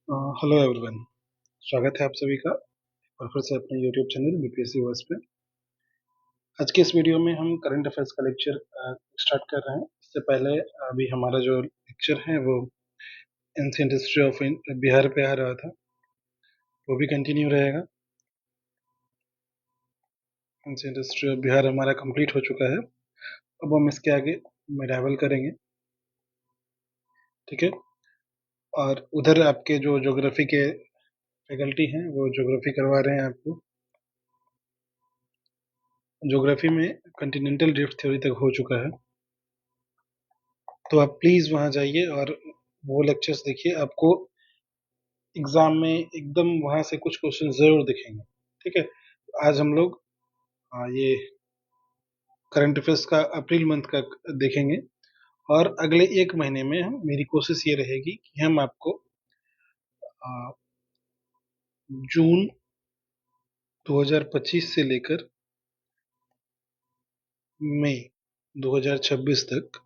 Hello everyone. स्वागत है आप सभी का और फिर से अपने यूट्यूब चैनल बीपीएससी वर्स पे। आज के इस वीडियो में हम करंट अफेयर्स का लेक्चर स्टार्ट कर रहे हैं। इससे पहले अभी हमारा जो लेक्चर है वो एंशिएंट हिस्ट्री ऑफ बिहार पे आ रहा था, वो भी कंटिन्यू रहेगा। एंशिएंट हिस्ट्री ऑफ बिहार हमारा कंप्लीट हो चुका है। अब हम इसके आगे मेडावल करेंगे, ठीक है। और उधर आपके जो ज्योग्राफी के फैकल्टी हैं वो ज्योग्राफी करवा रहे हैं आपको। ज्योग्राफी में कॉन्टिनेंटल ड्रिफ्ट थ्योरी तक हो चुका है, तो आप प्लीज वहां जाइए और वो लेक्चर्स देखिए। आपको एग्जाम में एकदम वहां से कुछ क्वेश्चन जरूर दिखेंगे, ठीक है। आज हम लोग ये करंट अफेयर्स का अप्रैल मंथ का देखेंगे और अगले एक महीने में हम मेरी कोशिश ये रहेगी कि हम आपको जून 2025 से लेकर मई 2026 तक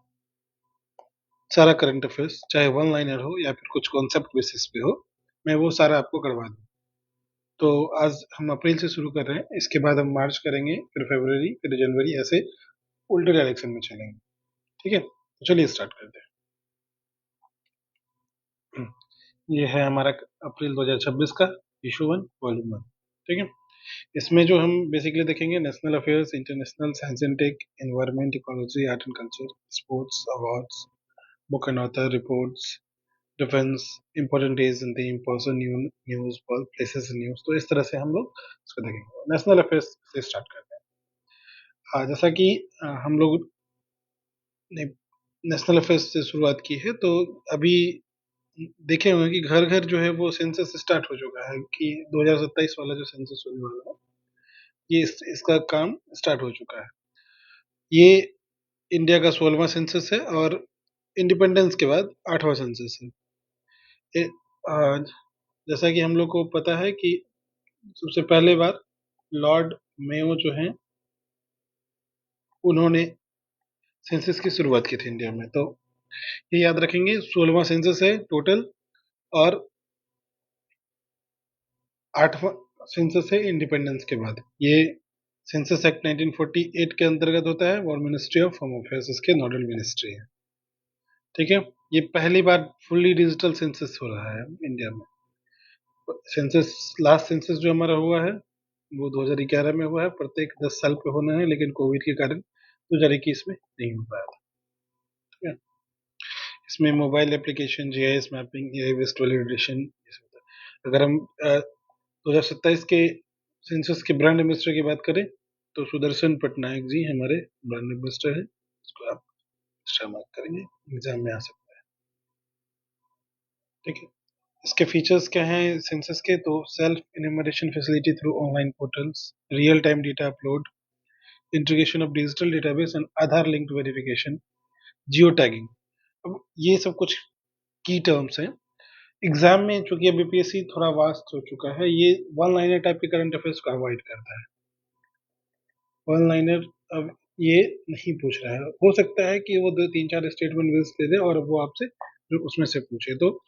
सारा करंट अफेयर्स, चाहे वन लाइनर हो या फिर कुछ कॉन्सेप्ट बेसिस पे हो, मैं वो सारा आपको करवा दूँ। तो आज हम अप्रैल से शुरू कर रहे हैं, इसके बाद हम मार्च करेंगे, फिर फरवरी, फिर जनवरी, ऐसे उल्टे डायरेक्शन में चलेंगे, ठीक है। तो चलिए स्टार्ट करते हैं। ये है हमारा अप्रैल 2026 का इशू 1 वॉल्यूम 1, ठीक है। इसमें जो हम बेसिकली देखेंगे, national affairs, international, science and tech, environment, ecology, art and culture, sports, awards, book and author, reports, defence, important days in the person, news, places news. तो इस तरह से हम लोग इसको देखेंगे। नेशनल अफेयर्स से स्टार्ट करते हैं। जैसा कि हम लोग ने नेशनल अफेयर्स से शुरुआत की है, तो अभी देखे होंगे कि घर घर जो है वो सेंसस स्टार्ट हो चुका है, कि 2027 वाला जो सेंसस होने वाला है, ये इसका काम स्टार्ट हो चुका है। ये इंडिया का 16वां सेंसस है और इंडिपेंडेंस के बाद 8वां सेंसस है। ये, आ, जैसा कि हम लोग को पता है कि सबसे पहले बार लॉर्ड मेयो जो हैं, उन्होंने सेंसस की शुरुआत की थी इंडिया में। तो ये याद रखेंगे, 16वां सेंसस है टोटल, और 8वां सेंसस है इंडिपेंडेंस के बाद। ये सेंसस एक्ट 1948 के अंतर्गत होता है और मिनिस्ट्री ऑफ होम अफेयर्स इसके नोडल मिनिस्ट्री है, ठीक है। ये पहली बार फुल्ली डिजिटल सेंसस हो रहा है इंडिया में। सेंसस, लास्ट सेंसस जो हमारा हुआ है वो 2011 में हुआ है, प्रत्येक 10 साल पे होना है, लेकिन कोविड के कारण 2021 में नहीं हो पाया था, ठीक है। इसमें mobile application, GIS mapping, AI based validation, ये सब होता है। अगर हम 2027 के सेंसस के ब्रांड एम्बेसडर की बात करें, तो सुदर्शन पटनायक जी हमारे ब्रांड एम्बेसडर है। इसको आप एक्स्ट्रा मार्क करेंगे, एग्जाम में आ सकता है, ठीक है। इसके फीचर्स क्या हैं सेंसस के? तो self enumeration facility through online portals, real time data upload, integration of digital database and Aadhaar linked verification, geo tagging. अब ये सब कुछ की टर्म्स हैं। एग्जाम में चूंकि अब बीपीएससी थोड़ा वास्ट हो चुका है, ये वन लाइनर टाइप के करंट अफेयर्स को अवॉइड करता है। वन लाइनर अब ये नहीं पूछ रहा है। हो सकता है कि वो दो तीन चार स्टेटमेंट बेस दे दे और वो आपसे जो उसमें से पूछे। तो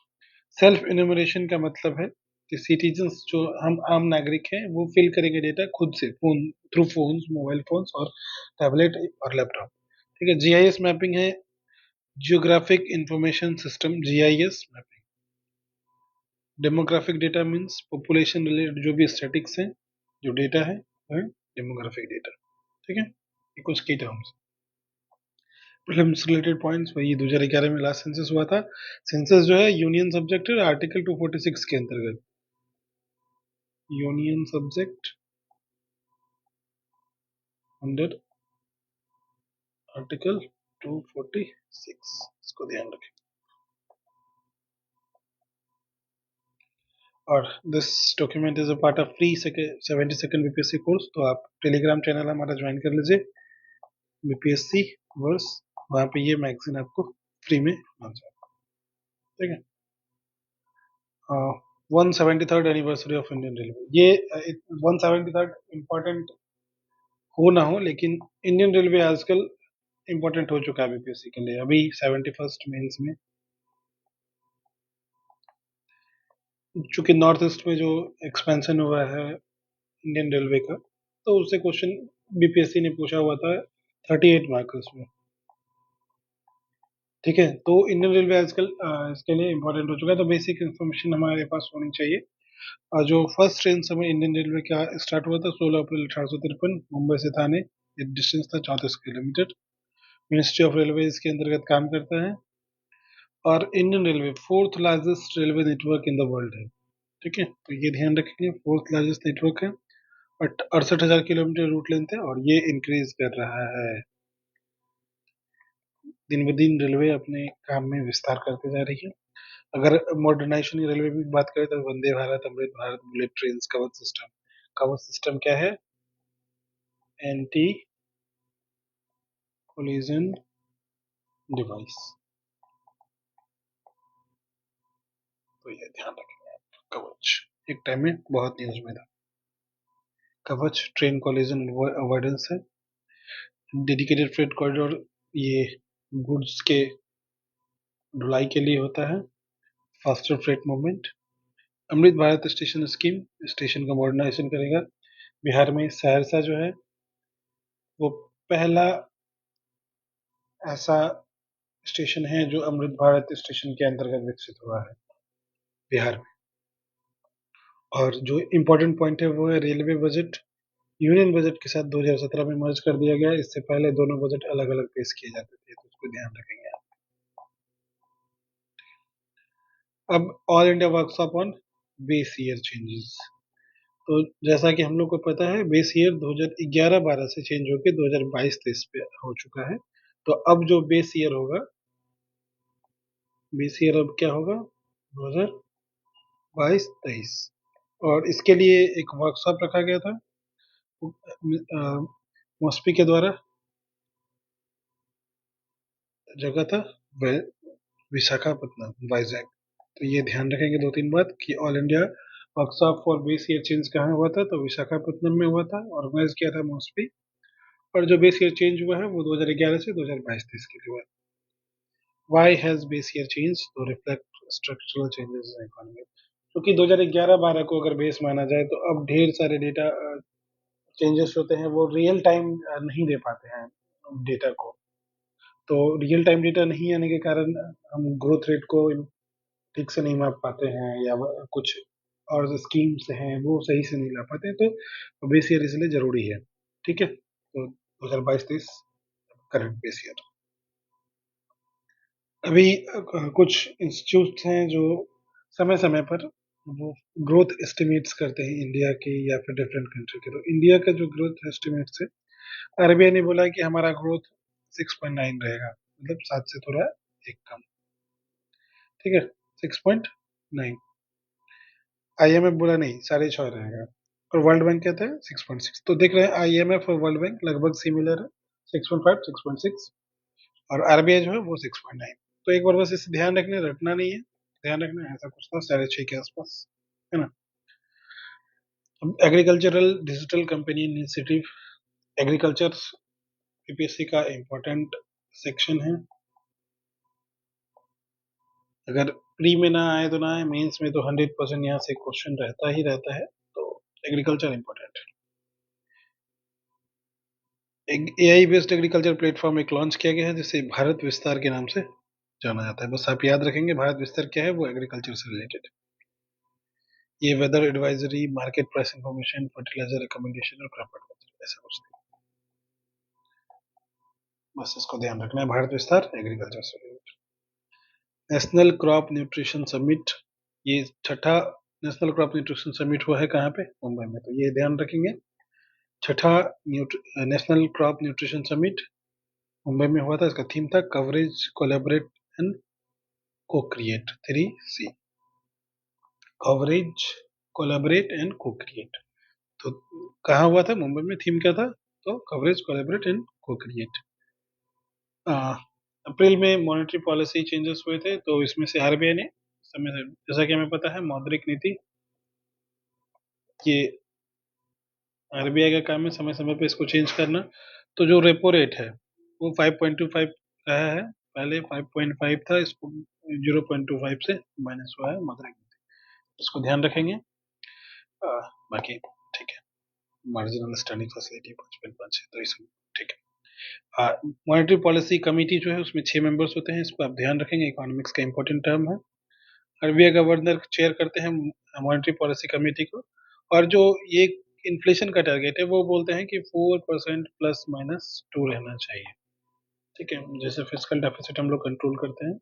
सेल्फ इन्यूमरेशन का मतलब है कि सिटीजन्स, जो हम आम नागरिक हैं, वो फिल करेंगे डेटा खुद से, phone through phones, mobile phones और टैबलेट और लैपटॉप, ठीक है। जीआईएस मैपिंग है, geographic information system, GIS mapping. Demographic data means population related जो भी स्टैटिक्स हैं, जो डेटा है वो है डेमोग्राफिक डेटा, ठीक है। ये कुछ की टर्म्स। प्रीलिम्स रिलेटेड पॉइंट्स, वही 2011 में लास्ट सेंसस हुआ था। सेंसस जो है यूनियन सब्जेक्ट है आर्टिकल 246 के अंतर्गत। यूनियन सब्जेक्ट अंडर आर्टिकल 246, इसको ध्यान रखें। और this document is a part of free 72nd BPSC course. तो आप टेलीग्राम चैनल हमारा ज्वाइन कर लीजिए, बीपीएससी वर्स। वहाँ पे ये मैगजीन आपको फ्री में मिल जाएगा, ठीक है। 173rd anniversary of Indian railway, ये 173rd इम्पोर्टेंट हो ना हो, लेकिन इंडियन रेलवे आजकल इम्पोर्टेंट हो चुका है बीपीएससी के लिए। अभी 71st मेंस में चूंकि नॉर्थ ईस्ट में जो एक्सपेंशन हुआ है इंडियन रेलवे का, तो उससे क्वेश्चन बीपीएससी ने पूछा हुआ था 38 मार्क्स में। ठीक है, तो इंडियन रेलवे आजकल इसके लिए इम्पोर्टेंट हो चुका है, तो बेसिक इन्फॉर्मेशन हमारे पास होनी चाहिए। और जो फर्स्ट ट्रेन समय इंडियन रेलवे का स्टार्ट हुआ था 16 अप्रैल 1853 मुंबई से थाने, ये डिस्टेंस था 34 किलोमीटर। मिनिस्ट्री ऑफ रेलवे इसके अंतर्गत काम करता है। और Indian railway fourth largest railway network in the world है। ठीक है, तो ये ध्यान रखेंगे, फोर्थ लार्जेस्ट नेटवर्क है। 68,000 किलोमीटर रूट लेंथ है और ये इंक्रीज कर रहा है। दिन ब दिन रेलवे अपने काम में विस्तार करते जा रही है। अगर मॉडर्नाइजेशन रेलवे की बात करें तो वंदे भारत, अमृत भारत, बुलेट ट्रेन, कवच सिस्टम। कवच सिस्टम क्या है? Anti collision device. तो ये ध्यान रखेंगे आप। कवच एक टाइम में बहुत न्यूज में था। कवच ट्रेन कोलिजन अवॉइडेंस है। डेडिकेटेड फ्रेट कॉरिडोर, ये गुड्स के ढुलाई के लिए होता है। Faster freight movement. Amrit Bharat station scheme, station का मॉडर्नाइजेशन करेगा। बिहार में सहरसा जो है वो पहला ऐसा स्टेशन है जो अमृत भारत स्टेशन के अंतर्गत विकसित हुआ है बिहार में। और जो इम्पोर्टेंट पॉइंट है वो है रेलवे बजट यूनियन बजट के साथ 2017 में मर्ज कर दिया गया। इससे पहले दोनों बजट अलग अलग पेश किए जाते थे, तो उसको ध्यान रखेंगे आप। अब all India workshop on base year changes. तो जैसा कि हम लोग को पता है बेस ईयर 2011-12 से चेंज होकर 2022-23 पे हो चुका है। तो अब जो बेस ईयर होगा, बेस ईयर अब क्या होगा? 2022-23। और इसके लिए एक वर्कशॉप रखा गया था मॉस्पी के द्वारा। जगह था विशाखापट्टनम, वाइजैक। तो ये ध्यान रखेंगे दो तीन बात कि all India workshop for base year change कहाँ हुआ था? तो विशाखापट्टनम में हुआ था, ऑर्गेनाइज किया था मॉस्पी। और जो बेस ईयर चेंज हुआ है वो 2011 से 2022-23 के लिए हुआ है। Why has base year changed to reflect structural changes in economy? क्योंकि 2011-12 को अगर बेस माना जाए तो अब ढेर सारे डेटा चेंजेस होते हैं, वो रियल टाइम नहीं दे पाते हैं डेटा को। तो रियल टाइम डेटा नहीं आने के कारण हम ग्रोथ रेट को ठीक से नहीं माप पाते हैं, या कुछ और स्कीम्स हैं वो सही से नहीं ला पाते हैं। तो बेस ईयर इसलिए जरूरी है। ठीक है, तो 2022-23 करंट बेस ईयर। अभी कुछ इंस्टीट्यूट्स हैं जो समय समय पर वो ग्रोथ एस्टिमेट्स करते हैं इंडिया के या फिर डिफरेंट कंट्री के। तो इंडिया का जो ग्रोथ एस्टिमेट्स है, आरबीआई ने बोला है कि हमारा ग्रोथ 6.9 रहेगा, मतलब 7 से थोड़ा एक कम। ठीक है, 6.9। आईएमएफ बोला नहीं, 6.5 रहेगा। और वर्ल्ड बैंक कहता है 6.6। तो देख रहे हैं आईएमएफ और वर्ल्ड बैंक लगभग सिमिलर है, 6.5 6.6। और आरबीआई जो है वो 6.9। तो एक बार बस इसे ध्यान रखना, रटना नहीं है, ध्यान रखना है, ऐसा कुछ था 6.5 के आसपास, है ना। Agricultural digital company initiative, agriculture PPSC का इम्पोर्टेंट सेक्शन है। अगर प्री में ना आए तो ना आए, मेंस में तो 100% यहाँ से क्वेश्चन रहता ही रहता है। तो एग्रीकल्चर इम्पोर्टेंट है। एक एआई बेस्ड एग्रीकल्चर प्लेटफॉर्म एक लॉन्च किया गया है जिसे भारत विस्तार के नाम से जाना जाता है। बस आप याद रखेंगे भारत विस्तार क्या है, वो एग्रीकल्चर से रिलेटेड। ये weather advisory, market price information, fertiliser recommendation और क्रॉप एडवाइजरी, ऐसा कुछ नहीं। बस इसको ध्यान रखना है, भारत विस्तार एग्रीकल्चर से related. National crop nutrition summit, ये छठा नेशनल क्रॉप न्यूट्रिशन समिट हुआ है कहाँ पे? मुंबई में। तो ये ध्यान रखेंगे, छठा national crop nutrition summit Mumbai में हुआ था। इसका थीम था कवरेज, कोलैबोरेट एंड को create, 3C। Coverage, collaborate and को क्रिएट। तो कहाँ हुआ था? मुंबई में। थीम क्या था? तो कवरेज, कोलैबोरेट एंड को क्रिएट। अप्रैल में मॉनेटरी पॉलिसी चेंजेस हुए थे, तो इसमें से आरबीआई ने समय से, जैसा कि हमें पता है मौद्रिक नीति, ये आरबीआई का काम है समय समय पे इसको चेंज करना। तो जो रेपो रेट है वो 5.25 रहा है, पहले 5.5 था, इसको 0.25 से माइनस हुआ है मौद्रिक नीति। इसको ध्यान रखेंगे। बाकी ठीक है, मार्जिनल स्टैंडिंग फैसिलिटी 5.5 है, तो ये सब ठीक है। मॉनेटरी पॉलिसी कमेटी जो है उसमें 6 मेंबर्स होते हैं, इसको आप ध्यान रखेंगे, इकोनॉमिक्स का इंपॉर्टेंट टर्म है। आरबीआई गवर्नर चेयर करते हैं मॉनेटरी पॉलिसी कमेटी को, और जो ये इन्फ्लेशन का टारगेट है वो बोलते हैं कि 4% प्लस माइनस 2 रहना चाहिए। ठीक है, जैसे फिजिकल डेफिसिट हम लोग कंट्रोल करते हैं,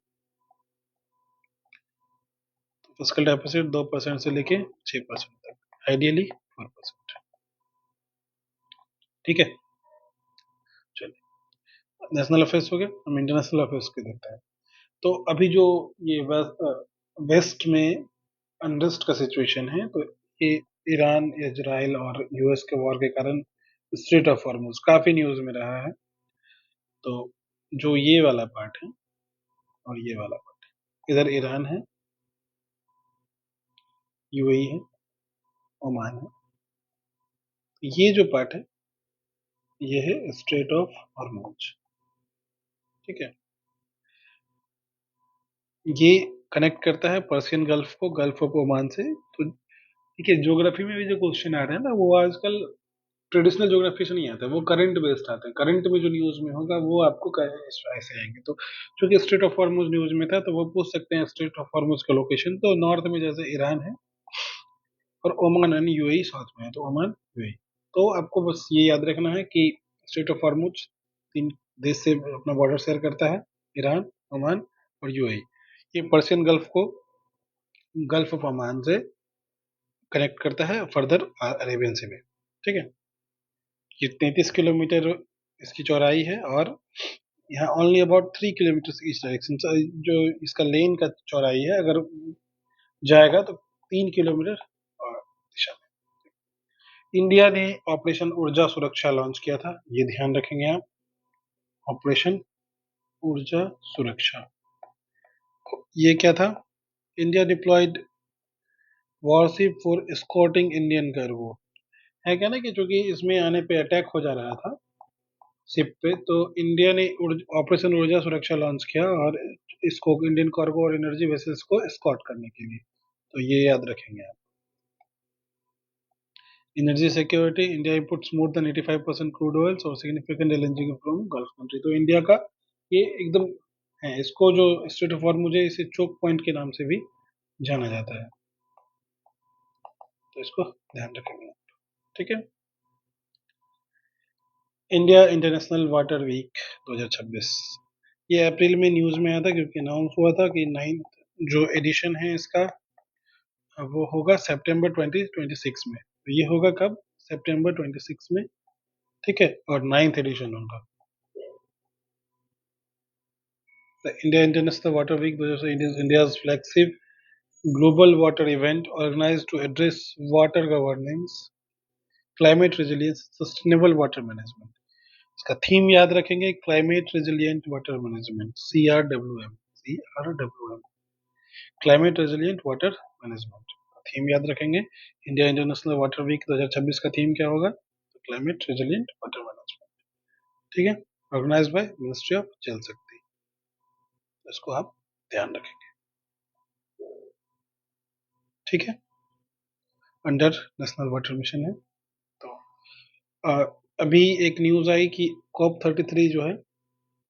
तो फिजिकल डेफिसिट 2% से लेके 6% तक, आइडियली 4%। ठीक है, चलिए नेशनल अफेयर्स हो गया, हम इंटरनेशनल अफेयर्स के देखते हैं। तो अभी जो ये वेस्ट में अनरेस्ट का सिचुएशन है, तो ये ईरान, इजराइल और यूएस के वॉर के कारण स्ट्रेट ऑफ हॉर्मुज काफी न्यूज में रहा है। तो जो ये वाला पार्ट है और ये वाला पार्ट है, इधर ईरान है, यूएई है, ओमान है, ये जो पार्ट है ये है स्ट्रेट ऑफ हॉर्मुज। ठीक है, ये कनेक्ट करता है पर्शियन गल्फ को गल्फ ऑफ ओमान से। तो ठीक है, ज्योग्राफी में भी जो क्वेश्चन आ रहे हैं ना, वो आजकल ट्रेडिशनल ज्योग्राफी से नहीं आता है, वो करंट बेस्ड आते हैं। करंट में जो न्यूज में होगा वो आपको ऐसे आएंगे। तो चूंकि स्ट्रेट ऑफ हॉर्मुज न्यूज में था, तो वो पूछ सकते हैं स्ट्रेट ऑफ हॉर्मुज का लोकेशन। तो नॉर्थ में जैसे ईरान है, और ओमान यानी यूएई साथ में है, तो ओमान यूएई। तो आपको बस ये याद रखना है कि स्ट्रेट ऑफ हॉर्मुज 3 देश से अपना बॉर्डर शेयर करता है, ईरान, ओमान और यूएई। ये पर्शियन गल्फ को गल्फ ऑफ ओमान से कनेक्ट करता है फर्दर अरेबियन सी में। ठीक है, ये 33 किलोमीटर इसकी चौड़ाई है, और यहाँ only about 3 kilometre each direction. जो इसका लेन का चौड़ाई है, अगर जाएगा तो 3 किलोमीटर दिशा में। इंडिया ने ऑपरेशन ऊर्जा सुरक्षा लॉन्च किया था, ये ध्यान रखेंगे आप, ऑपरेशन ऊर्जा सुरक्षा। ये क्या था? India deployed warship for escorting Indian cargo. है क्या ना कि चूंकि इसमें आने पे अटैक हो जा रहा था शिप पे, तो इंडिया ने ऑपरेशन ऊर्जा सुरक्षा लॉन्च किया, और इसको इंडियन कार्गो और एनर्जी वेसल्स को एस्कॉर्ट करने के लिए। तो ये याद रखेंगे आप। Energy security, India imports more than 85% crude oils और significant LNG from gulf country. तो इंडिया का ये एकदम है, इसको जो स्ट्रेट ऑफ हॉर्मुज है, इसे चोक पॉइंट के नाम से भी जाना जाता है, तो इसको ध्यान रखेंगे। ठीक है, इंडिया इंटरनेशनल वाटर वीक 2026, ये अप्रैल में न्यूज में आया था, क्योंकि अनाउंस हुआ था कि 9th जो एडिशन है इसका, वो होगा सितंबर 2026 में। तो ये होगा कब? सितंबर 26 में। ठीक है, और 9th एडिशन होगा। The India International Water Week 2018 is India's flagship global water event organized to address water governance, climate resilience, sustainable water management. इसका थीम याद रखेंगे, climate resilient water management, CRWM। CRWM, climate resilient water management theme याद रखेंगे। India international water week 2026 का theme क्या होगा? तो climate resilient water management. ठीक है, ऑर्गेनाइज बाय मिनिस्ट्री ऑफ जल शक्ति, इसको आप ध्यान रखेंगे। ठीक है, अंडर नेशनल वाटर मिशन है। तो अभी एक न्यूज आई कि COP33 जो है,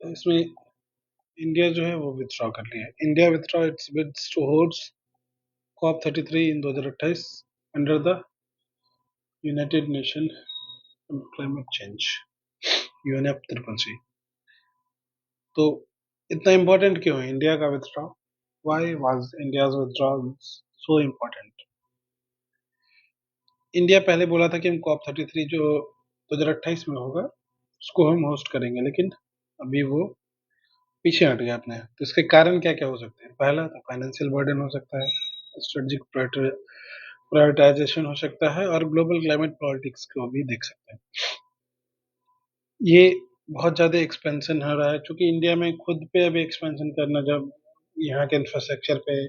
इसमें इंडिया जो है वो विथड्रॉ कर लिया है। India withdraw its bids to host COP33 in 2028 under the United Nation climate change, UNFCCC। तो इतना इम्पोर्टेंट क्यों है इंडिया का withdraw? Why was India's withdrawal so important? India पहले बोला था कि हम COP33 जो 2028 में होगा उसको हम होस्ट करेंगे, लेकिन अभी वो पीछे हट गया अपने। तो इसके कारण क्या क्या हो सकते हैं? पहला तो फाइनेंशियल बर्डन हो सकता है, स्ट्रेटेजिक प्रायोरिटाइजेशन हो सकता है, और ग्लोबल क्लाइमेट पॉलिटिक्स को भी देख सकते हैं। ये बहुत ज्यादा एक्सपेंशन हो रहा है, क्योंकि इंडिया में खुद पे अभी एक्सपेंशन करना, जब यहाँ के इंफ्रास्ट्रक्चर पे,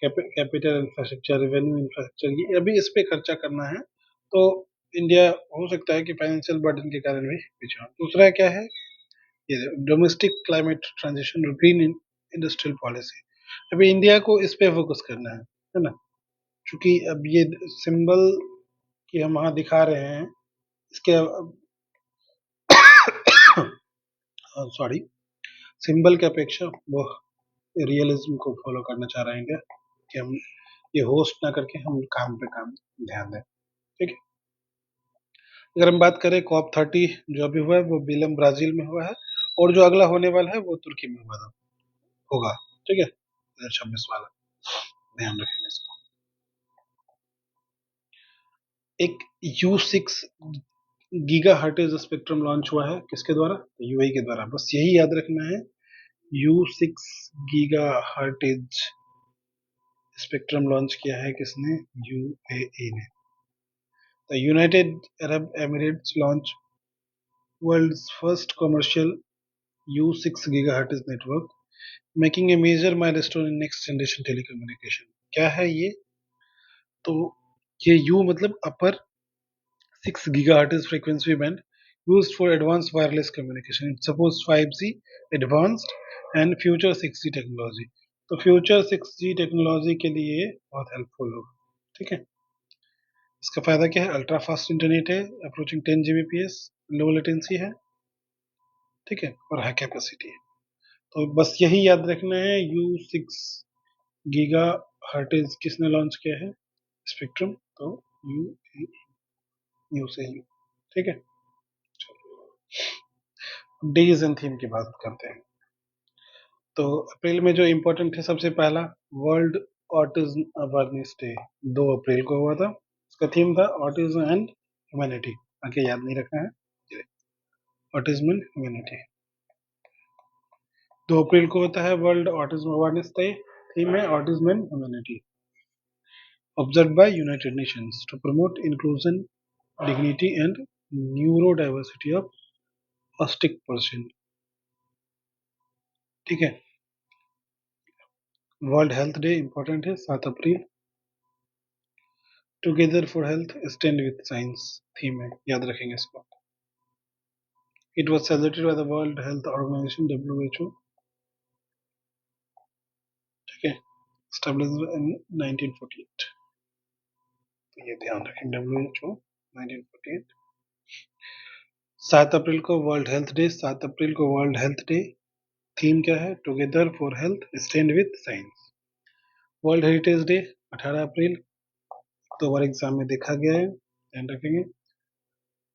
कैपिटल इंफ्रास्ट्रक्चर, रेवेन्यू इंफ्रास्ट्रक्चर, ये अभी इस पे खर्चा करना है, तो इंडिया हो सकता है कि फाइनेंशियल बर्डन के कारण भी पीछे हो। दूसरा क्या है? ये डोमेस्टिक क्लाइमेट ट्रांजिशन और ग्रीन इंडस्ट्रियल पॉलिसी। अभी इंडिया को इस पे फोकस करना है ना, क्योंकि अब ये सिंबल कि हम वहां दिखा रहे हैं इसके सॉरी, सिंबल की अपेक्षा वो रियलिज्म को फॉलो करना चाह रहे हैं क्या, कि हम ये होस्ट ना करके हम काम पे काम ध्यान दें। ठीक है, अगर हम बात करें COP30 जो अभी हुआ है वो बेलम ब्राजील में हुआ है, और जो अगला होने वाला है वो तुर्की में होगा। ठीक है, 2026 वाला, ध्यान रखेंगे इसको। एक U6 giga hertz spectrum launch हुआ है, किसके द्वारा? यूएई के द्वारा। बस यही याद रखना है, U6 giga hertz spectrum launch किया है किसने? यूएई ने। The United Arab Emirates launch world's first commercial U6 gigahertz network, making a major milestone in next generation telecommunication. क्या है ये? तो ये U मतलब upper 6 gigahertz frequency band used for advanced wireless communication. It supports 5G advanced and future 6G technology. तो future 6G technology के लिए बहुत हेल्पफुल होगा। ठीक है, इसका फायदा क्या है? अल्ट्रा फास्ट इंटरनेट है, अप्रोचिंग 10 Gbps, लो लेटेंसी है। ठीक है, और हाई कैपेसिटी है। तो बस यही याद रखना है, U6 गीगा हर्टेज किसने लॉन्च किया है? स्पेक्ट्रम। तो यू यू से यू। ठीक है, डेज एंड थीम की बात करते हैं। तो अप्रैल में जो इम्पोर्टेंट है, सबसे पहला वर्ल्ड ऑटिज्म अवेयरनेस डे 2 अप्रैल को हुआ था। उसका थीम था ऑटिज्म एंड ह्यूमैनिटी। आगे याद नहीं रखना है, ऑटिज्म एंड ह्यूमैनिटी। 2 अप्रैल को होता है world autism awareness day. Theme है autism and humanity, observe by United Nations to promote inclusion, dignity and neurodiversity of autistic person. ठीक है, वर्ल्ड हेल्थ डे इंपॉर्टेंट है 7 अप्रैल। Together for health stand with science theme है, याद रखेंगे इसको। It was celebrated by the World Health Organisation WHO। ठीक है, established in 1948। तो ये ध्यान रखें, WHO 1948। 7 अप्रैल को वर्ल्ड हेल्थ डे। 7 अप्रैल को वर्ल्ड हेल्थ डे, थीम क्या है? Together for health stand with science. World heritage day 18 April, 2 बार एग्जाम में देखा गया है, ध्यान रखेंगे।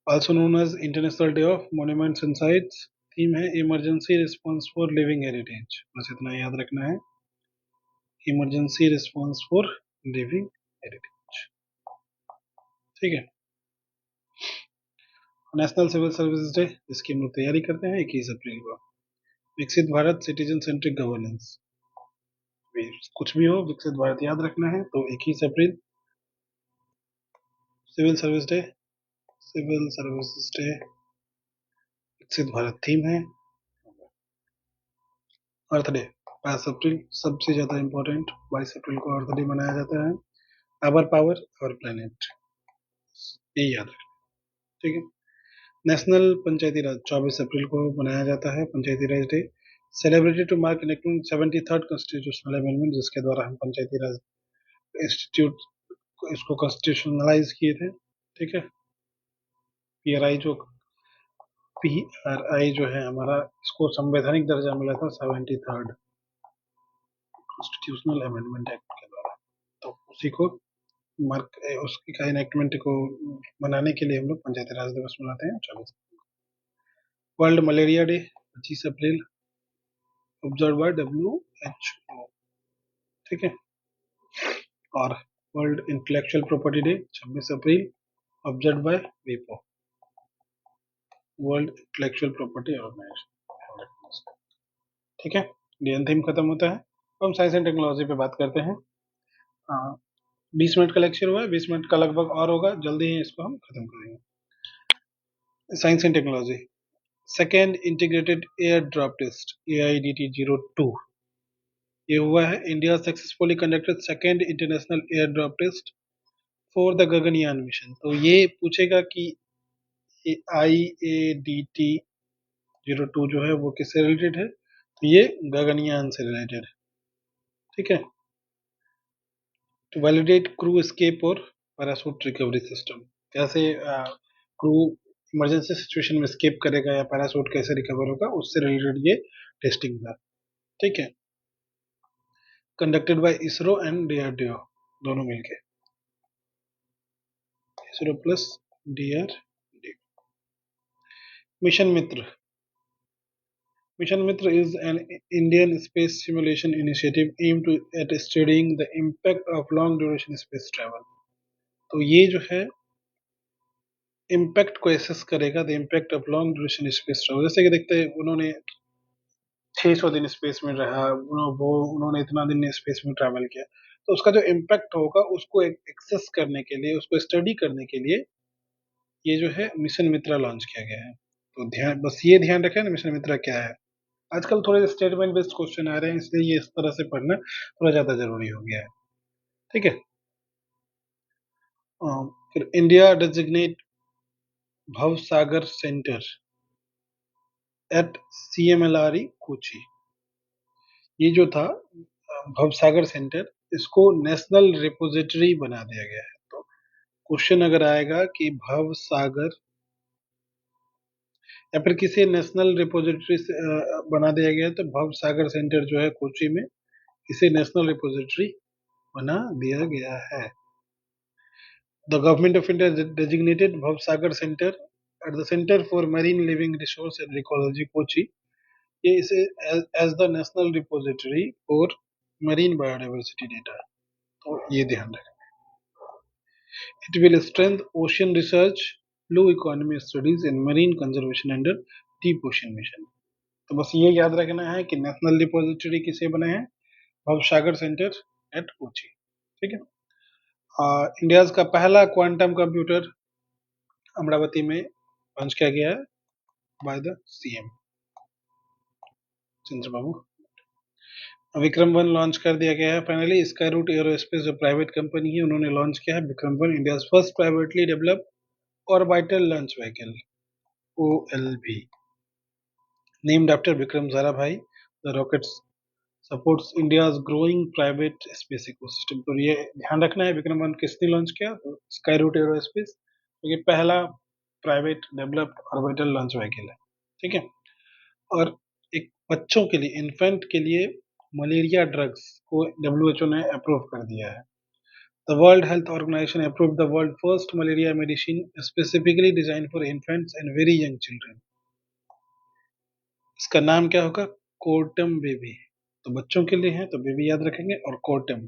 Also known as international day of monuments and sites. Theme है emergency response for living heritage. बस इतना याद रखना है, emergency response for living heritage. ठीक है, नेशनल सिविल सर्विसेज डे, इसकी हम लोग तैयारी करते हैं 21 अप्रैल को। विकसित भारत सिटीजन सेंट्रिक गवर्नेंस, कुछ भी हो विकसित भारत याद रखना है। तो 21 April civil service day, civil services day, विकसित भारत थीम है। अर्थ डे 22 अप्रैल, सबसे ज्यादा इंपॉर्टेंट, 22 अप्रैल को अर्थ डे मनाया जाता है। आवर पावर और प्लेनेट, ये याद रखना। ठीक है, नेशनल पंचायती राज 24 अप्रैल को मनाया जाता है, Panchayati Raj day, celebrated to mark enacting 73rd constitutional amendment, जिसके द्वारा हम पंचायती राज इंस्टीट्यूट इसको कॉन्स्टिट्यूशनलाइज किए थे। ठीक है, पीआरआई जो पीआरआई जो है हमारा, इसको संवैधानिक दर्जा मिला था 73rd कॉन्स्टिट्यूशनल अमेंडमेंट एक्ट के द्वारा। तो उसी को मार्क, उसकी का इनेक्टमेंट को मनाने के लिए हम लोग पंचायती राज दिवस मनाते हैं 24। World malaria day 25 April, observe by WHO। ठीक है, और world intellectual property day 26 April, observe by WIPO, world intellectual property organisation. ठीक है, डीएन थीम खत्म होता है। अब हम साइंस एंड टेक्नोलॉजी पे बात करते हैं। 20 मिनट का लेक्चर हुआ है, 20 मिनट का लगभग और होगा, जल्दी ही इसको हम खत्म करेंगे। Science and technology, second integrated air drop test AIDT-02 ये हुआ है। India successfully conducted second international air drop test for the Gaganyaan mission. तो ये पूछेगा कि IADT-02 जो है वो किससे रिलेटेड है? तो ये गगनयान से रिलेटेड है। ठीक है, टू वैलिडेट क्रू एस्केप और पैराशूट रिकवरी सिस्टम, कैसे क्रू इमरजेंसी सिचुएशन में एस्केप करेगा या पैराशूट कैसे रिकवर होगा, उससे रिलेटेड ये टेस्टिंग था। ठीक है, conducted by ISRO and DRDO, दोनों मिलके, ISRO plus DRDO. Mission Mitra, Mission Mitra is an Indian space simulation initiative aimed at studying the impact of long duration space travel. तो ये जो है इम्पैक्ट को एसेस करेगा, the impact of long duration space travel. जैसे कि देखते हैं उन्होंने 600 दिन स्पेस में रहा, उन्होंने इतना दिन स्पेस में ट्रैवल किया, तो उसका जो इम्पैक्ट होगा उसको एक्सेस करने के लिए, उसको स्टडी करने के लिए ये जो है मिशन मित्रा लॉन्च किया गया है। तो ध्यान, बस ये ध्यान रखें ना मिशन मित्रा क्या है। आजकल थोड़े स्टेटमेंट बेस्ड क्वेश्चन आ रहे हैं, इसलिए ये इस तरह से पढ़ना थोड़ा ज्यादा जरूरी हो गया है। ठीक है, फिर इंडिया डेजिग्नेट भव सागर सेंटर एट CMLRE कोची। ये जो था भव सागर सेंटर, इसको नेशनल रिपोजिटरी बना दिया गया है। तो क्वेश्चन अगर आएगा कि भव सागर या फिर किसी नेशनल रिपोजिटरी से बना दिया गया है, तो भव सागर सेंटर जो है कोची में, इसे नेशनल रिपोजिटरी बना दिया गया है। The Government of India designated Bhavsagar Center at the Center for Marine Living Resource and Ecology, Kochi, ये इसे as the national repository for marine biodiversity data। तो ये ध्यान रखें। It will strengthen ocean research, blue economy studies and marine conservation under deep ocean mission। तो बस ये याद रखना है कि नेशनल रिपोजिटरी किसे बना है, भवसागर सेंटर एट कोची। ठीक है, इंडिया का पहला क्वांटम कंप्यूटर अमरावती में लॉन्च किया गया है by the CM Chandrababu. Vikram 1 launch कर दिया गया है फाइनली। स्काई रूट एरोस्पेस जो प्राइवेट कंपनी है, उन्होंने लॉन्च किया है Vikram 1, India first privately developed orbital launch vehicle, OLV, named after Vikram Sarabhai. The rocket supports India's growing private space ecosystem. तो ये ध्यान रखना है, विक्रम 1 किसने लॉन्च किया, तो स्काई रूट एरोस्पेस, तो ये पहला private developed orbital launch vehicle है। ठीक है, और एक बच्चों के लिए, इन्फेंट के लिए मलेरिया ड्रग्स को WHO ने अप्रूव कर दिया है। The World Health Organisation approve the world first malaria medicine specifically design for infants and very young children. इसका नाम क्या होगा, कोर्टम बेबी। तो बच्चों के लिए है तो बेबी याद रखेंगे, और कोर्टम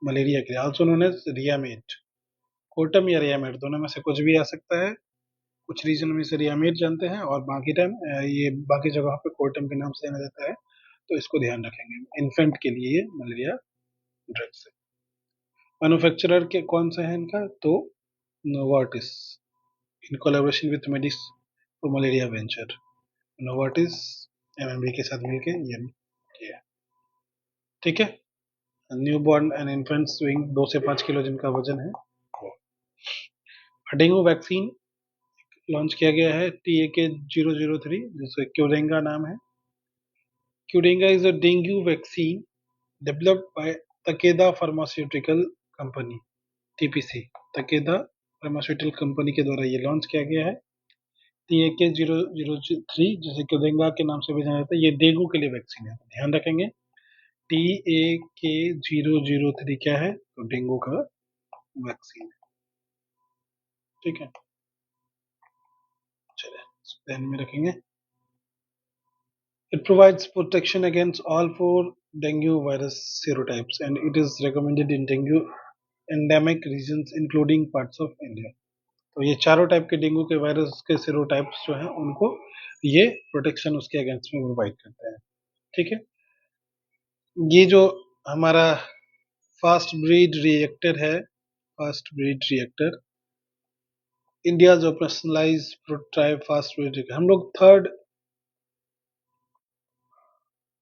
मलेरिया के लिए, आल्सो नोन एज रियामेट। कोर्टम या रियामेट दोनों में से कुछ भी आ सकता है। कुछ रीजन में से रियामेट जानते हैं और बाकी टाइम ये बाकी जगह पे कोर्टम के नाम से जाना जाता है। तो इसको ध्यान रखेंगे, इन्फेंट के लिए ये मलेरिया ड्रग्स है। मैन्युफैक्चरर के कौन सा है इनका, तो नोवार्टिस, इन कोलैबोरेशन विद मेडिस और मलेरिया वेंचर। नोवार्टिस MMB के साथ मिलके ये किया। ठीक है, new born and infant swing 2 से 5 किलो जिनका वजन है। डेंगू वैक्सीन लॉन्च किया गया है, TAK-003, जिसका क्यूरेंगा नाम है। Qdenga is a dengue vaccine developed by Takeda Pharmaceutical Company, TPC, Takeda pharmaceutical company के द्वारा ये लॉन्च किया गया है। TAK-003, जिसे क्यूरेंगा के नाम से भी जाना जाता है, ये डेंगू के लिए वैक्सीन है, ध्यान रखेंगे। TAK-003 क्या है, तो डेंगू का वैक्सीन है। ठीक है, चलिए ध्यान में रखेंगे। It provides protection against all 4 dengue virus serotypes and it is recommended in dengue endemic regions including parts of India। तो ये चारों टाइप के डेंगू के वायरस के सेरोटाइप्स जो हैं उनको ये प्रोटेक्शन उसके अगेंस्ट में प्रोवाइड करते हैं। ठीक है, ये जो हमारा फास्ट ब्रीड रिएक्टर है, फास्ट ब्रीड रिएक्टर, इंडिया जो पर्सनलाइज प्रोटोटाइप फास्ट ब्रीड, हम लोग थर्ड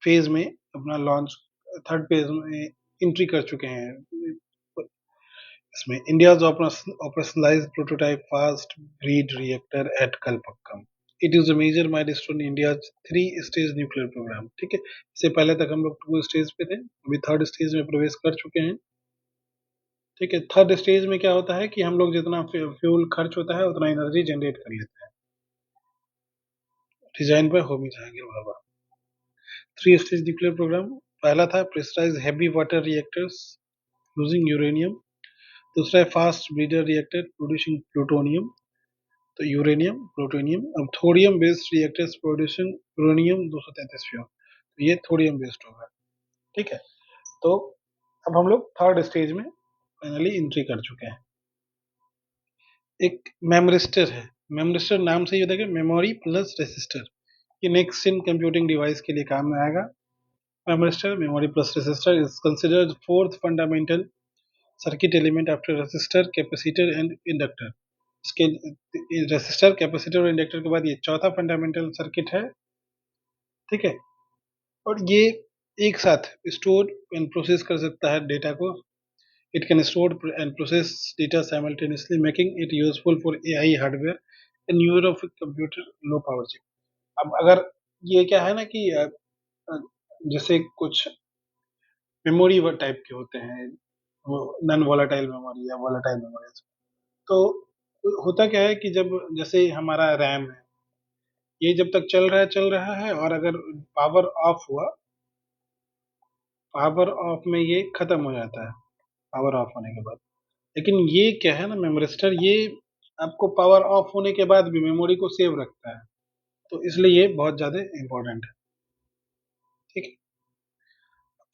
फेज में अपना लॉन्च, थर्ड फेज में एंट्री कर चुके हैं। इसमें India operationalise prototype fast breed reactor at Kalpakkam. It is a major milestone India 3 stage nuclear programme. ठीक है, इससे पहले तक हम लोग 2 स्टेज पे थे, अभी थर्ड स्टेज में प्रवेश कर चुके हैं। ठीक है। थर्ड स्टेज में क्या होता है कि हम लोग जितना फ्यूल खर्च होता है उतना एनर्जी जनरेट कर लेते हैं। डिजाइन पर हो भी जाएंगे बाबा। थ्री स्टेज न्यूक्लियर प्रोग्राम, पहला था pressurise heavy water reactors using uranium, दूसरा है fast breeder reactor producing plutonium, तो यूरेनियम प्लूटोनियम। अब thorium based reactors producing uranium 233 fuel, तो ये थोरियम बेस्ड होगा। ठीक है। तो अब हम लोग थर्ड स्टेज में फाइनली एंट्री कर चुके हैं। एक मेमोरिस्टर है, मेमोरिस्टर नाम से ही होता है कि मेमोरी प्लस रेसिस्टर, ये नेक्स्ट इन कंप्यूटिंग डिवाइस के लिए काम में आएगा। Memristor memory plus resistor is considered fourth fundamental circuit element after resistor capacitor and inductor. इसके रेसिस्टर कैपेसिटर और इंडक्टर के बाद ये चौथा फंडामेंटल सर्किट है। ठीक है। और ये एक साथ स्टोर एंड प्रोसेस कर सकता है डेटा को। It can store and process data simultaneously making it useful for AI hardware and neuro computer low power chip. अब अगर ये क्या है ना कि जैसे कुछ मेमोरी टाइप के होते हैं, वो नॉन वोलाटाइल मेमोरी या वोलाटाइल मेमोरी, तो होता क्या है कि जब जैसे हमारा रैम है, ये जब तक चल रहा है और अगर पावर ऑफ हुआ, पावर ऑफ में ये खत्म हो जाता है पावर ऑफ होने के बाद। लेकिन ये क्या है ना मेमोरिस्टर, ये आपको पावर ऑफ होने के बाद भी मेमोरी को सेव रखता है, तो इसलिए ये बहुत ज्यादा इंपॉर्टेंट है। ठीक है।